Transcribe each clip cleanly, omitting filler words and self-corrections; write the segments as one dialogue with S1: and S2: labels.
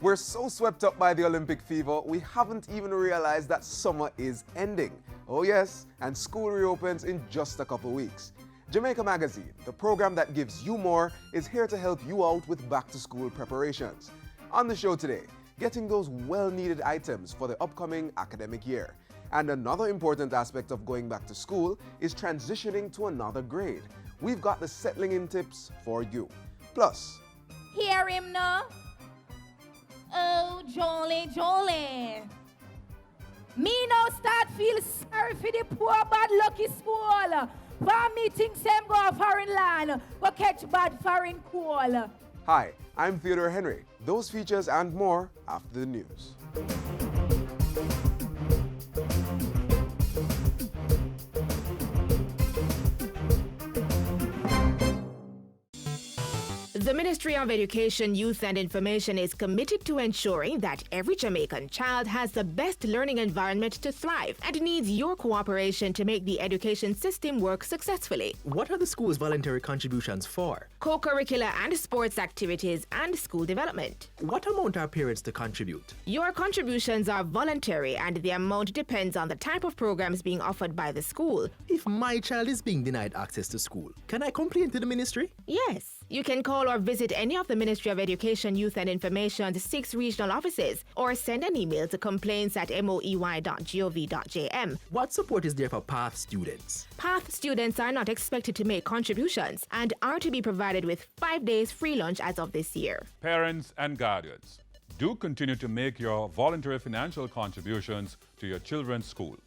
S1: We're so swept up by the Olympic fever, we haven't even realized that summer is ending. Oh yes, and school reopens in just a couple weeks. Jamaica Magazine, the program that gives you more, is here to help you out with back-to-school preparations. On the show today, getting those well-needed items for the upcoming academic year. And another important aspect of going back to school is transitioning to another grade. We've got the settling in tips for you. Plus,
S2: hear him now. Oh, Jolly. Me now start feel sorry for the poor bad lucky school. For meetings them go foreign land, go catch bad foreign coal.
S1: Hi, I'm Theodore Henry. Those features and more after the news.
S3: The Ministry of Education, Youth and Information is committed to ensuring that every Jamaican child has the best learning environment to thrive and needs your cooperation to make the education system work successfully.
S4: What are the school's voluntary contributions for?
S3: Co-curricular and sports activities and school development.
S4: What amount are parents to contribute?
S3: Your contributions are voluntary and the amount depends on the type of programs being offered by the school.
S4: If my child is being denied access to school, can I complain to the ministry?
S3: Yes. You can call or visit any of the Ministry of Education, Youth and Information's 6 regional offices or send an email to complaints@moey.gov.jm.
S4: What support is there for PATH students?
S3: PATH students are not expected to make contributions and are to be provided with 5 days free lunch as of this year.
S5: Parents and guardians, do continue to make your voluntary financial contributions to your children's school.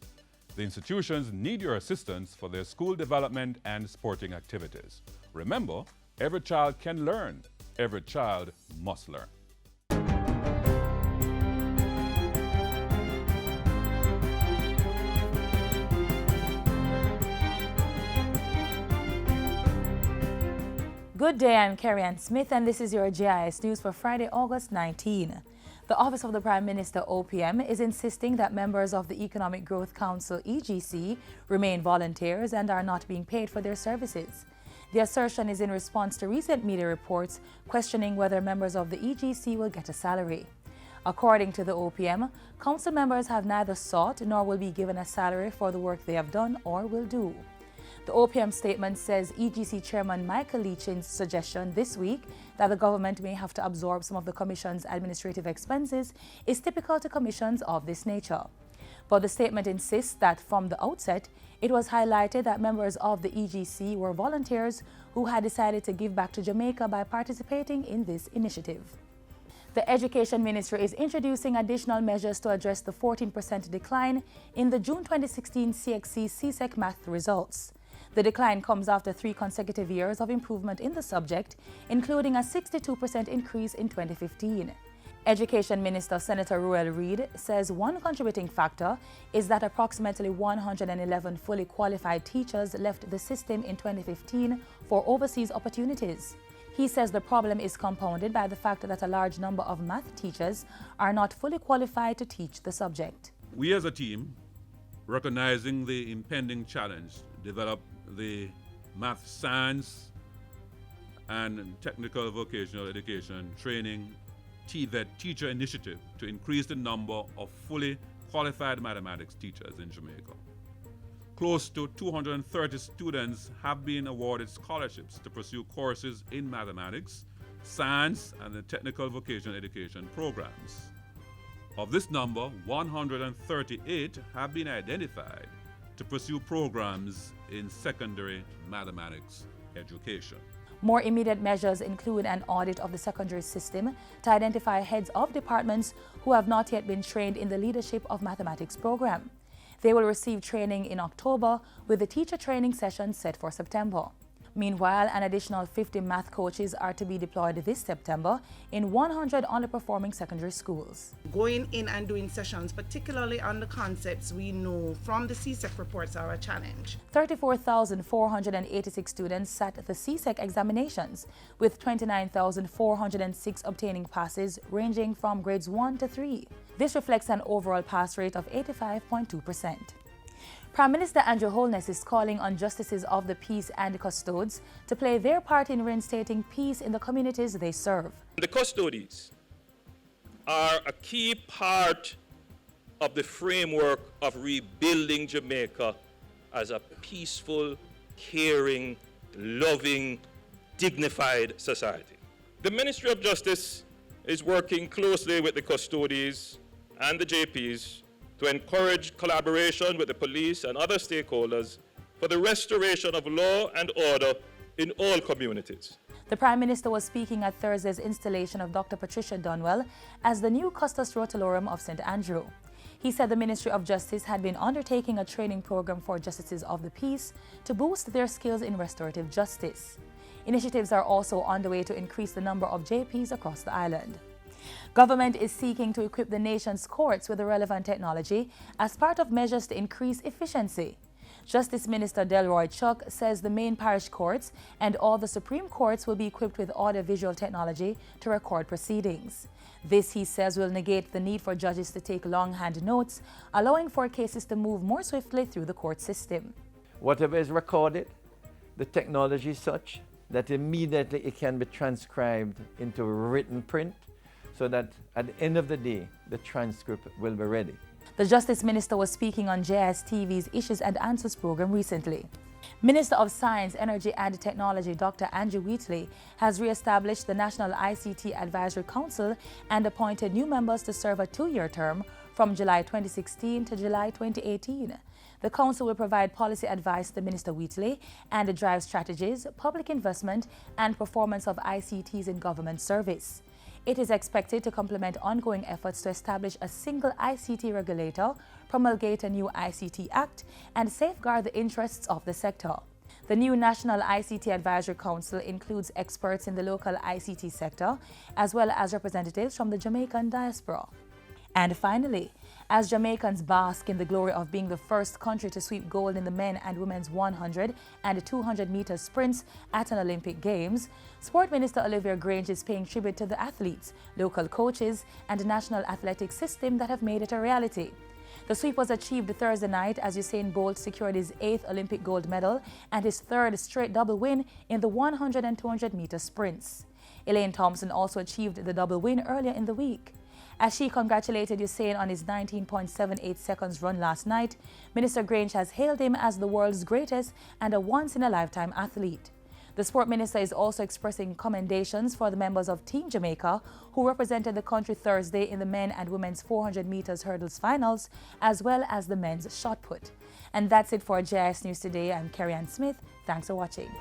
S5: The institutions need your assistance for their school development and sporting activities. Remember, every child can learn. Every child must learn.
S6: Good day, I'm Carrie Ann Smith and this is your GIS News for Friday, August 19. The Office of the Prime Minister, OPM, is insisting that members of the Economic Growth Council, EGC, remain volunteers and are not being paid for their services. The assertion is in response to recent media reports questioning whether members of the EGC will get a salary. According to the OPM, council members have neither sought nor will be given a salary for the work they have done or will do. The OPM statement says EGC Chairman Michael Leachin's suggestion this week that the government may have to absorb some of the Commission's administrative expenses is typical to commissions of this nature. But the statement insists that from the outset, it was highlighted that members of the EGC were volunteers who had decided to give back to Jamaica by participating in this initiative. The Education Ministry is introducing additional measures to address the 14% decline in the June 2016 CXC CSEC math results. The decline comes after 3 consecutive years of improvement in the subject, including a 62% increase in 2015. Education Minister Senator Ruel Reid says one contributing factor is that approximately 111 fully qualified teachers left the system in 2015 for overseas opportunities. He says the problem is compounded by the fact that a large number of math teachers are not fully qualified to teach the subject.
S7: We as a team, recognizing the impending challenge, developed the Math Science and Technical Vocational Education Training TVET Teacher Initiative to increase the number of fully qualified mathematics teachers in Jamaica. Close to 230 students have been awarded scholarships to pursue courses in mathematics, science, and the technical vocational education programs. Of this number, 138 have been identified to pursue programs in secondary mathematics education.
S6: More immediate measures include an audit of the secondary system to identify heads of departments who have not yet been trained in the leadership of mathematics program. They will receive training in October with the teacher training session set for September. Meanwhile, an additional 50 math coaches are to be deployed this September in 100 underperforming secondary schools.
S8: Going in and doing sessions, particularly on the concepts we know from the CSEC reports, are a challenge.
S6: 34,486 students sat the CSEC examinations, with 29,406 obtaining passes ranging from grades 1 to 3. This reflects an overall pass rate of 85.2%. Prime Minister Andrew Holness is calling on justices of the peace and custodians to play their part in reinstating peace in the communities they serve.
S9: The custodies are a key part of the framework of rebuilding Jamaica as a peaceful, caring, loving, dignified society. The Ministry of Justice is working closely with the custodies and the JPs to encourage collaboration with the police and other stakeholders for the restoration of law and order in all communities.
S6: The Prime Minister was speaking at Thursday's installation of Dr. Patricia Dunwell as the new Custos Rotalorum of St. Andrew. He said the Ministry of Justice had been undertaking a training program for justices of the peace to boost their skills in restorative justice. Initiatives are also underway to increase the number of JPs across the island. Government is seeking to equip the nation's courts with the relevant technology as part of measures to increase efficiency. Justice Minister Delroy Chuck says the main parish courts and all the Supreme Courts will be equipped with audio-visual technology to record proceedings. This, he says, will negate the need for judges to take longhand notes, allowing for cases to move more swiftly through the court system.
S10: Whatever is recorded, the technology is such that immediately it can be transcribed into written print so that at the end of the day, the transcript will be ready.
S6: The Justice Minister was speaking on JIS TV's Issues and Answers program recently. Minister of Science, Energy and Technology Dr. Andrew Wheatley has re-established the National ICT Advisory Council and appointed new members to serve a 2-year term from July 2016 to July 2018. The council will provide policy advice to Minister Wheatley and drive strategies, public investment and performance of ICTs in government service. It is expected to complement ongoing efforts to establish a single ICT regulator, promulgate a new ICT Act, and safeguard the interests of the sector. The new National ICT Advisory Council includes experts in the local ICT sector, as well as representatives from the Jamaican diaspora. And finally, as Jamaicans bask in the glory of being the first country to sweep gold in the men and women's 100 and 200 meter sprints at an Olympic Games, Sport Minister Olivia Grange is paying tribute to the athletes, local coaches, and the national athletic system that have made it a reality. The sweep was achieved Thursday night as Usain Bolt secured his 8th Olympic gold medal and his 3rd straight double win in the 100 and 200 meter sprints. Elaine Thompson also achieved the double win earlier in the week. As she congratulated Usain on his 19.78 seconds run last night, Minister Grange has hailed him as the world's greatest and a once-in-a-lifetime athlete. The Sport Minister is also expressing commendations for the members of Team Jamaica who represented the country Thursday in the men and women's 400 meters hurdles finals, as well as the men's shot put. And that's it for JIS News Today. I'm Carrie Ann Smith. Thanks for watching.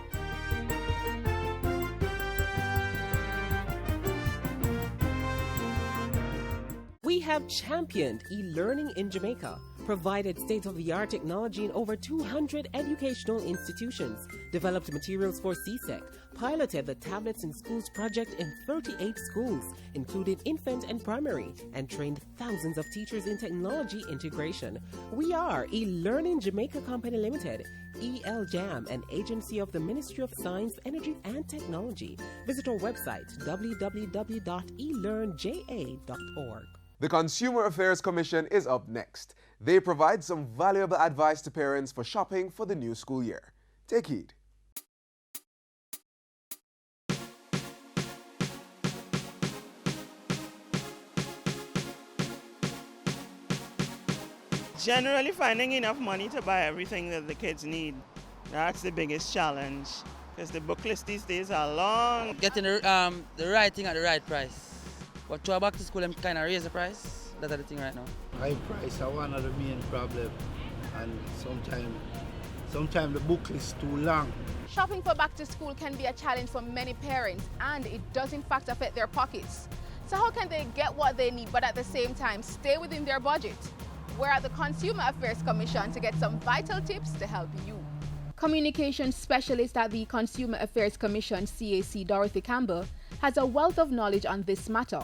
S11: We have championed e-learning in Jamaica, provided state-of-the-art technology in over 200 educational institutions, developed materials for CSEC, piloted the Tablets in Schools project in 38 schools, including infant and primary, and trained thousands of teachers in technology integration. We are eLearning Jamaica Company Limited, ELJAM, an agency of the Ministry of Science, Energy and Technology. Visit our website, www.elearnja.org.
S1: The Consumer Affairs Commission is up next. They provide some valuable advice to parents for shopping for the new school year. Take heed.
S12: Generally finding enough money to buy everything that the kids need. That's the biggest challenge because the book lists these days are long.
S13: Getting the right thing at the right price. But to back to school, I'm kind of raise the price. That's the thing right now.
S14: High price are one of the main problems, and sometimes the book is too long.
S15: Shopping for back to school can be a challenge for many parents, and it does in fact affect their pockets. So how can they get what they need but at the same time stay within their budget? We're at the Consumer Affairs Commission to get some vital tips to help you. Communications specialist at the Consumer Affairs Commission, CAC Dorothy Campbell, has a wealth of knowledge on this matter.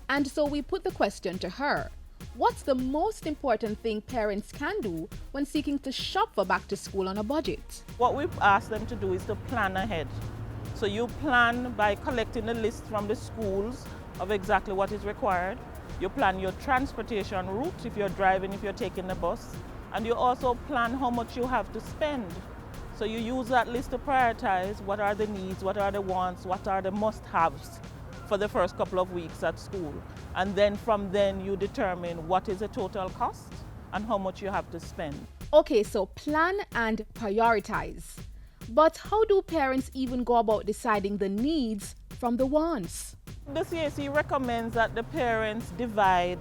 S15: And so we put the question to her. What's the most important thing parents can do when seeking to shop for back to school on a budget?
S12: What we've asked them to do is to plan ahead. So you plan by collecting a list from the schools of exactly what is required. You plan your transportation route, if you're driving, if you're taking the bus. And you also plan how much you have to spend. So you use that list to prioritize what are the needs, what are the wants, what are the must-haves for the first couple of weeks at school. And then from then you determine what is the total cost and how much you have to spend.
S15: Okay, so plan and prioritize. But how do parents even go about deciding the needs from the wants?
S12: The CAC recommends that the parents divide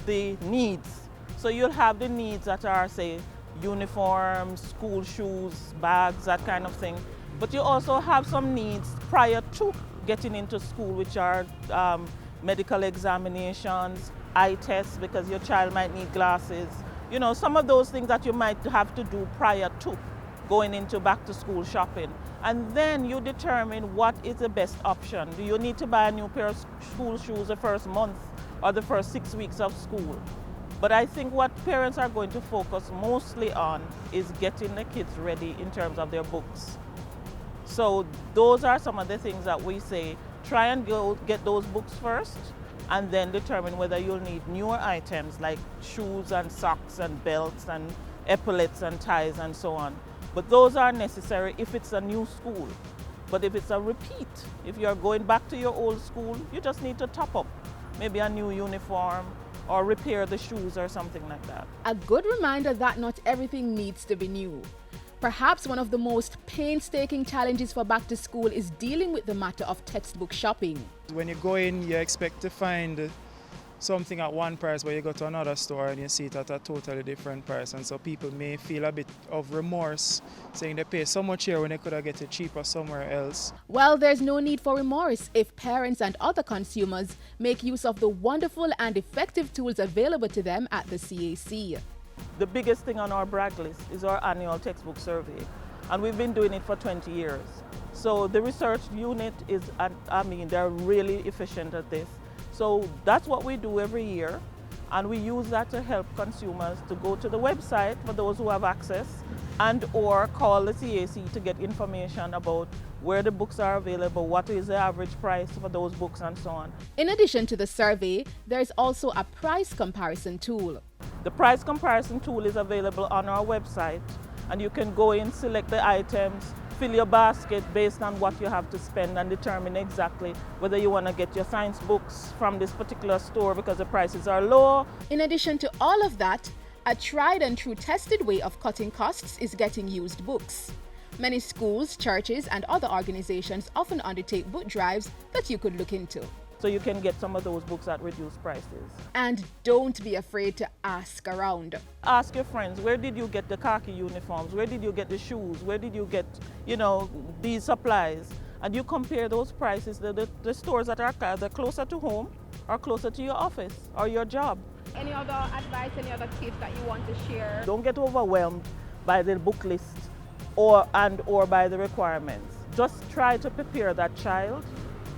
S12: the needs. So you'll have the needs that are, say, uniforms, school shoes, bags, that kind of thing. But you also have some needs prior to getting into school, which are medical examinations, eye tests, because your child might need glasses. You know, some of those things that you might have to do prior to going into back to school shopping. And then you determine what is the best option. Do you need to buy a new pair of school shoes the first month or the first 6 weeks of school? But I think what parents are going to focus mostly on is getting the kids ready in terms of their books. So those are some of the things that we say, try and go get those books first, and then determine whether you'll need newer items like shoes and socks and belts and epaulets and ties and so on. But those are necessary if it's a new school. But if it's a repeat, if you're going back to your old school, you just need to top up. Maybe a new uniform or repair the shoes or something like that.
S15: A good reminder that not everything needs to be new. Perhaps one of the most painstaking challenges for back to school is dealing with the matter of textbook shopping.
S16: When you go in, you expect to find something at one price, but you go to another store and you see it at a totally different price. And so people may feel a bit of remorse, saying they pay so much here when they could have get it cheaper somewhere else.
S15: Well, there's no need for remorse if parents and other consumers make use of the wonderful and effective tools available to them at the CAC.
S12: The biggest thing on our brag list is our annual textbook survey, and we've been doing it for 20 years. So the research unit is, they're really efficient at this. So that's what we do every year, and we use that to help consumers to go to the website for those who have access, and or call the CAC to get information about where the books are available, what is the average price for those books, and so on.
S15: In addition to the survey, there is also a price comparison tool.
S12: The price comparison tool is available on our website, and you can go in, select the items, fill your basket based on what you have to spend, and determine exactly whether you want to get your science books from this particular store because the prices are low.
S15: In addition to all of that, a tried and true tested way of cutting costs is getting used books. Many schools, churches, and other organizations often undertake book drives that you could look into.
S12: So you can get some of those books at reduced prices.
S15: And don't be afraid to ask around.
S12: Ask your friends, where did you get the khaki uniforms? Where did you get the shoes? Where did you get, these supplies? And you compare those prices, the stores that are either closer to home or closer to your office or your job.
S15: Any other advice, any other tips that you want to share?
S12: Don't get overwhelmed by the book list or by the requirements. Just try to prepare that child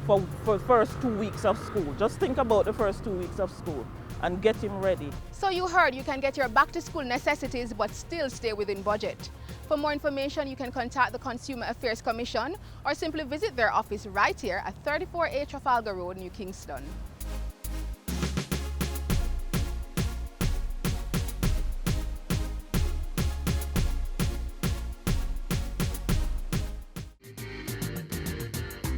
S12: for the first 2 weeks of school. Just think about the first 2 weeks of school and get him ready.
S15: So you heard you can get your back to school necessities but still stay within budget. For more information, you can contact the Consumer Affairs Commission or simply visit their office right here at 34A Trafalgar Road, New Kingston.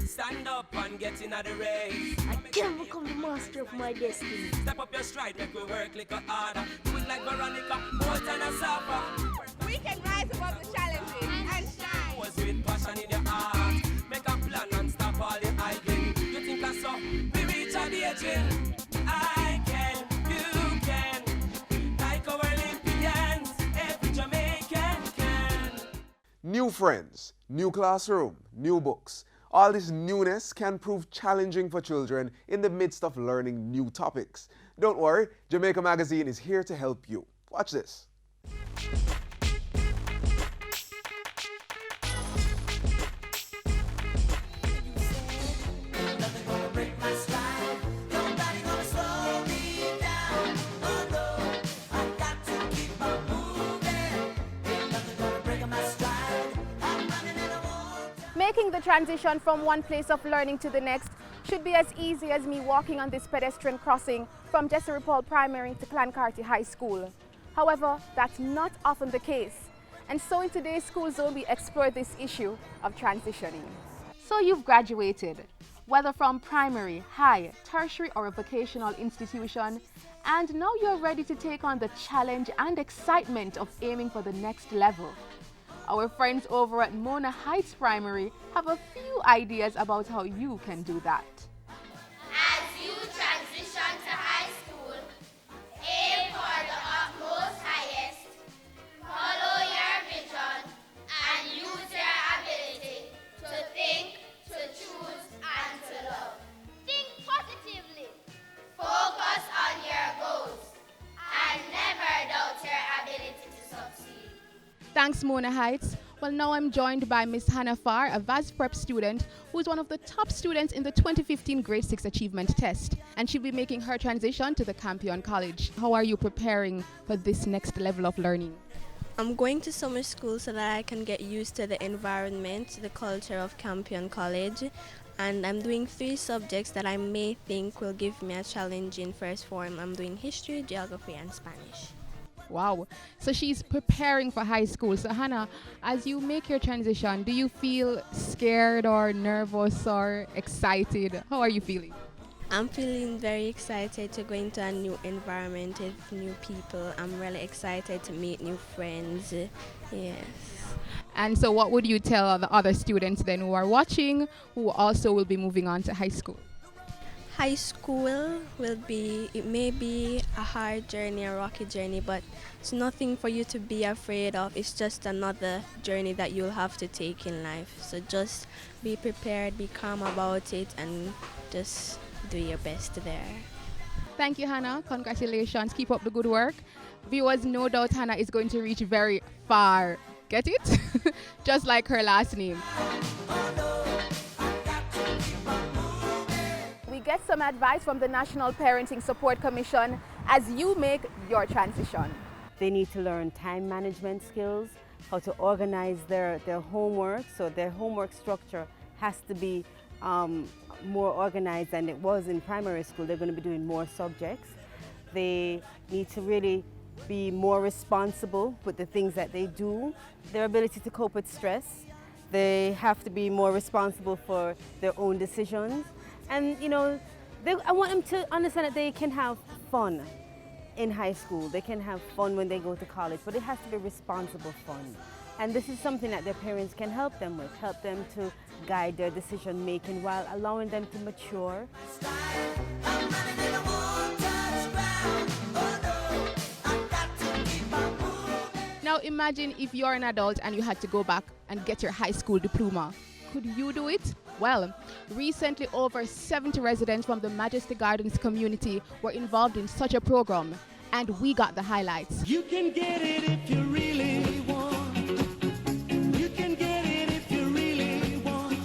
S17: Stand up and get in the race.
S18: I can become the master of my destiny.
S17: Step up your stride, make we work like a harder. Do it like Veronica, more than a supper.
S15: We can rise above the challenges and shine.
S17: Was with passion in your heart. Make a plan and stop all the idling. You think I saw? We reach our aging. I can, you can. Like our Olympians, every Jamaican can.
S1: New friends, new classroom, new books. All this newness can prove challenging for children in the midst of learning new topics. Don't worry, Jamaica Magazine is here to help you. Watch this.
S15: Making the transition from one place of learning to the next should be as easy as me walking on this pedestrian crossing from Jesse Paul Primary to Clancarty High School. However, that's not often the case. And so in today's School Zone, we explore this issue of transitioning. So you've graduated. Whether from primary, high, tertiary or a vocational institution, and now you're ready to take on the challenge and excitement of aiming for the next level. Our friends over at Mona Heights Primary have a few ideas about how you can do that.
S19: As you transition to high school, aim for the utmost highest, follow your vision, and use your ability to think, to choose, and to love. Think positively. Focus on your goals, and never doubt your ability to succeed.
S15: Thanks, Mona Heights. Well, now I'm joined by Miss Hannah Farr, a VAS Prep student who is one of the top students in the 2015 Grade 6 Achievement Test, and she'll be making her transition to the Campion College. How are you preparing for this next level of learning?
S20: I'm going to summer school so that I can get used to the environment, the culture of Campion College, and I'm doing 3 subjects that I may think will give me a challenge in first form. I'm doing history, geography, and Spanish.
S15: Wow. So she's preparing for high school. So Hannah, as you make your transition, do you feel scared or nervous or excited? How are you feeling?
S20: I'm feeling very excited to go into a new environment with new people. I'm really excited to meet new friends. Yes.
S15: And so what would you tell the other students then who are watching, who also will be moving on to high school?
S20: High school it may be a hard journey, a rocky journey, but it's nothing for you to be afraid of. It's just another journey that you'll have to take in life. So just be prepared, be calm about it, and just do your best there.
S15: Thank you, Hannah. Congratulations. Keep up the good work. Viewers, no doubt Hannah is going to reach very far. Get it? Just like her last name. We get some advice from the National Parenting Support Commission as you make your transition.
S21: They need to learn time management skills, how to organize their homework. So their homework structure has to be more organized than it was in primary school. They're going to be doing more subjects. They need to really be more responsible with the things that they do. Their ability to cope with stress. They have to be more responsible for their own decisions. And, you know, I want them to understand that they can have fun in high school. They can have fun when they go to college, but it has to be responsible fun. And this is something that their parents can help them with, help them to guide their decision making while allowing them to mature.
S15: Now imagine if you're an adult and you had to go back and get your high school diploma. Could you do it? Well, recently over 70 residents from the Majesty Gardens community were involved in such a program, and we got the highlights.
S17: You can get it if you really want. You can get it if you really want.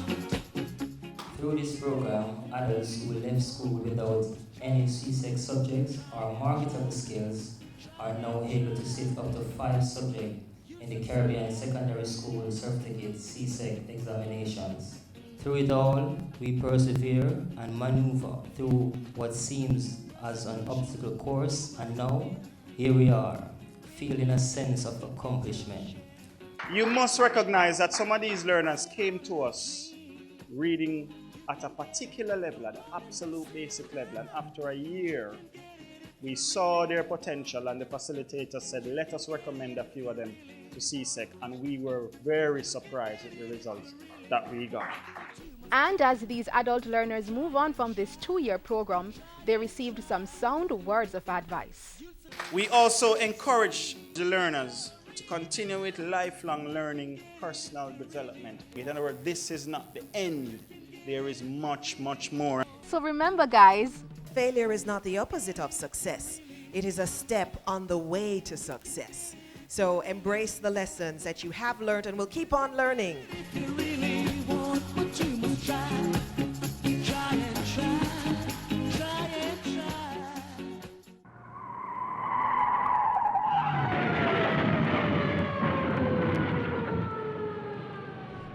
S22: Through this program, adults who left school without any CSEC subjects or marketable skills are now able to sit up to 5 subjects in the Caribbean Secondary School Certificate CSEC examinations. Through it all, we persevere and maneuver through what seems as an obstacle course, and now, here we are, feeling a sense of accomplishment.
S23: You must recognize that some of these learners came to us reading at a particular level, at an absolute basic level, and after a year, we saw their potential, and the facilitator said, let us recommend a few of them to CSEC, and we were very surprised with the results that we got.
S15: And as these adult learners move on from this 2-year program, they received some sound words of advice.
S23: We also encourage the learners to continue with lifelong learning, personal development. In other words, this is not the end. There is much, much more.
S15: So remember, guys,
S24: failure is not the opposite of success. It is a step on the way to success. So embrace the lessons that you have learned and will keep on learning.
S17: If you really want what you must try. Try and try. Try and try.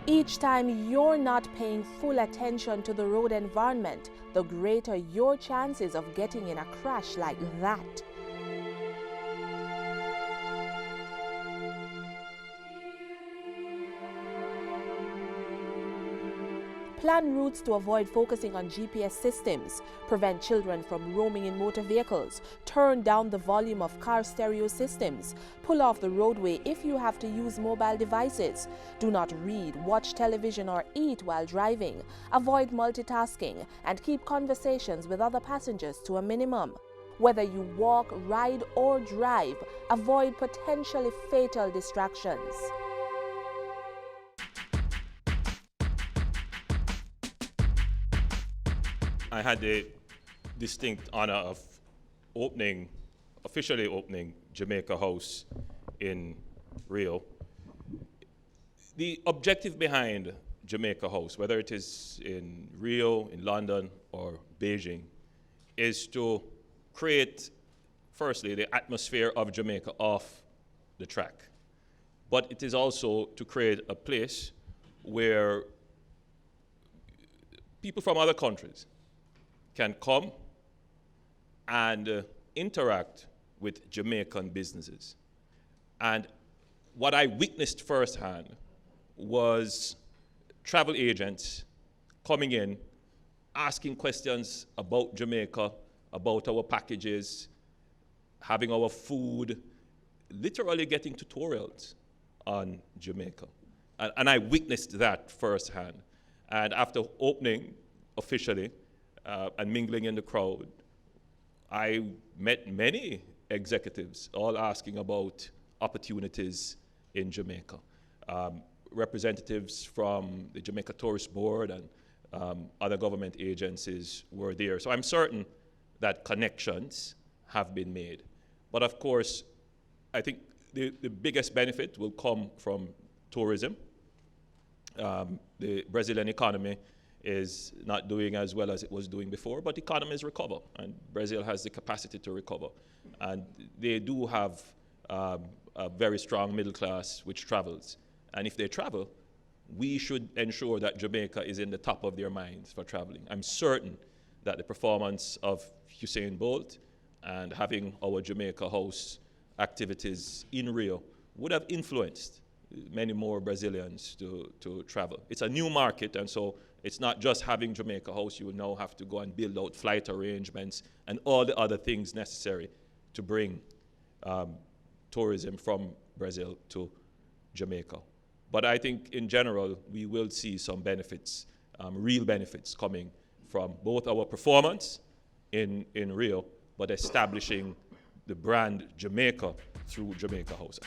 S25: Each time you're not paying full attention to the road environment, the greater your chances of getting in a crash like that. Plan routes to avoid focusing on GPS systems. Prevent children from roaming in motor vehicles. Turn down the volume of car stereo systems. Pull off the roadway if you have to use mobile devices. Do not read, watch television or eat while driving. Avoid multitasking and keep conversations with other passengers to a minimum. Whether you walk, ride or drive, avoid potentially fatal distractions.
S9: I had the distinct honor of officially opening Jamaica House in Rio. The objective behind Jamaica House, whether it is in Rio, in London, or Beijing, is to create, firstly, the atmosphere of Jamaica off the track. But it is also to create a place where people from other countries can come and interact with Jamaican businesses. And what I witnessed firsthand was travel agents coming in, asking questions about Jamaica, about our packages, having our food, literally getting tutorials on Jamaica. And I witnessed that firsthand. And after opening officially and mingling in the crowd, I met many executives all asking about opportunities in Jamaica. Representatives from the Jamaica Tourist Board and other government agencies were there. So I'm certain that connections have been made. But of course, I think the biggest benefit will come from tourism. The Brazilian economy is not doing as well as it was doing before, but economies recover, and Brazil has the capacity to recover. And they do have a very strong middle class which travels. And if they travel, we should ensure that Jamaica is in the top of their minds for traveling. I'm certain that the performance of Usain Bolt and having our Jamaica House activities in Rio would have influenced many more Brazilians to travel. It's a new market, and so it's not just having Jamaica House. You will now have to go and build out flight arrangements and all the other things necessary to bring tourism from Brazil to Jamaica. But I think in general, we will see some benefits, real benefits coming from both our performance in Rio, but establishing the brand Jamaica through Jamaica House.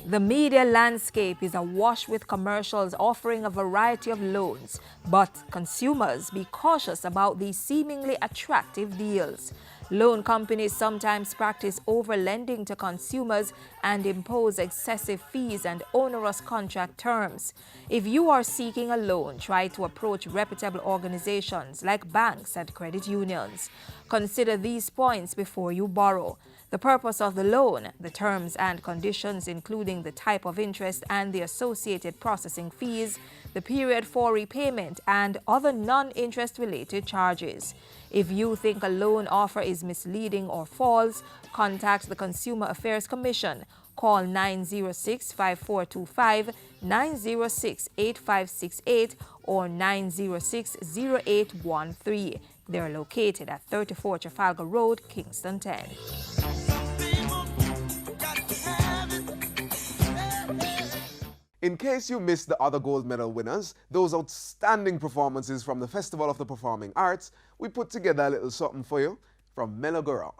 S2: The media landscape is awash with commercials offering a variety of loans, but consumers be cautious about these seemingly attractive deals. Loan companies sometimes practice over-lending to consumers and impose excessive fees and onerous contract terms. If you are seeking a loan, try to approach reputable organizations like banks and credit unions. Consider these points before you borrow: the purpose of the loan, the terms and conditions including the type of interest and the associated processing fees, the period for repayment, and other non-interest related charges. If you think a loan offer is misleading or false, contact the Consumer Affairs Commission. Call 906-5425, 906-8568, or 906-0813. They are located at 34 Trafalgar Road, Kingston 10.
S1: In case you missed the other gold medal winners, those outstanding performances from the Festival of the Performing Arts, we put together a little something for you from Melo Go Round.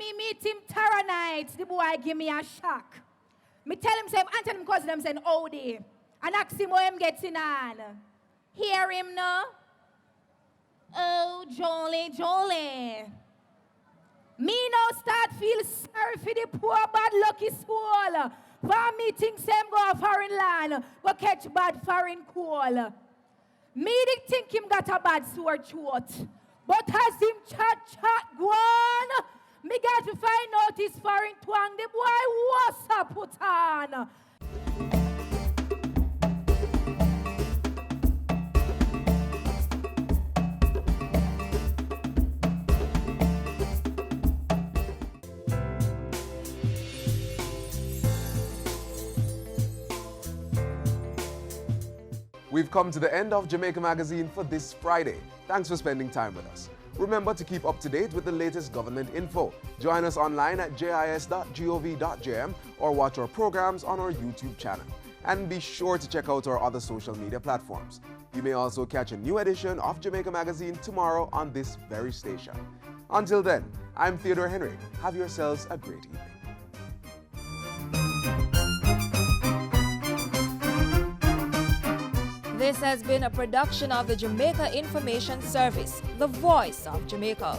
S3: me meet him Tara night, the boy give me a shock. Me tell him, say, Anthony, cousin, them saying, Howdy. And ask him how him gets in on. Hear him now? Oh, Jolie. Me now start feel sorry for the poor bad lucky soul. For me think same go a foreign land, go catch bad foreign coal. Me did think him got a bad sore throat. But as him chat go on, me got to find out his foreign twang. The boy was a put on.
S1: We've come to the end of Jamaica Magazine for this Friday. Thanks for spending time with us. Remember to keep up to date with the latest government info. Join us online at jis.gov.jm or watch our programs on our YouTube channel. And be sure to check out our other social media platforms. You may also catch a new edition of Jamaica Magazine tomorrow on this very station. Until then, I'm Theodore Henry. Have yourselves a great evening.
S2: This has been a production of the Jamaica Information Service, the voice of Jamaica.